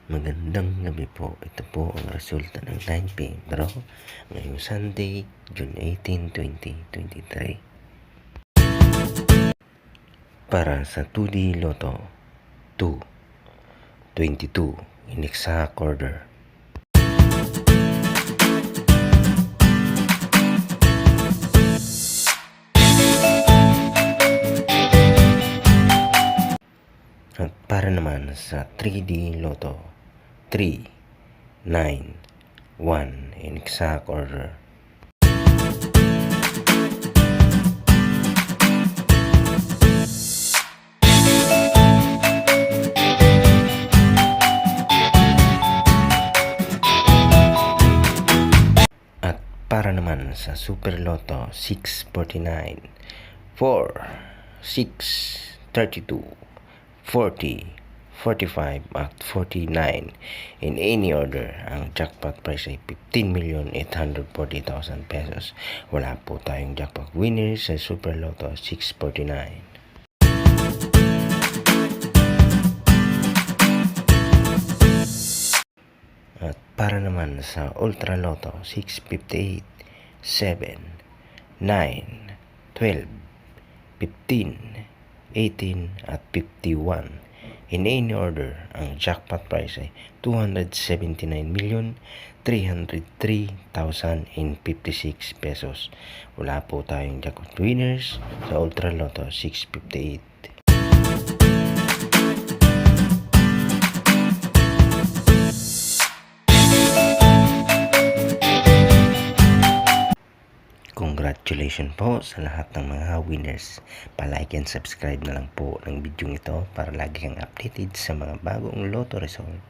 Magandang gabi po. Ito po ang resulta ng 9 p.m. draw ngayong Sunday, June 18, 2023. Para sa 2D Lotto 2, 22 in exact order. At para naman sa 3D Lotto 3, 9, 1 in exact order. At para naman sa Super Lotto 649, 4, 6, 32, 40, 45 at 49 in any order. Ang jackpot price ay 15,840,000 pesos. Wala po tayong jackpot winner sa Super Lotto 649. At para naman sa Ultra Lotto 658, 7, 9, 12, 15, 18 at 51 in any order. Ang jackpot price ay 279,303,056 pesos. Wala po tayong jackpot winners sa Ultra Lotto 658. Congratulations po sa lahat ng mga winners. Pa-like and subscribe na lang po ng video ito para lagi kang updated sa mga bagong lotto result.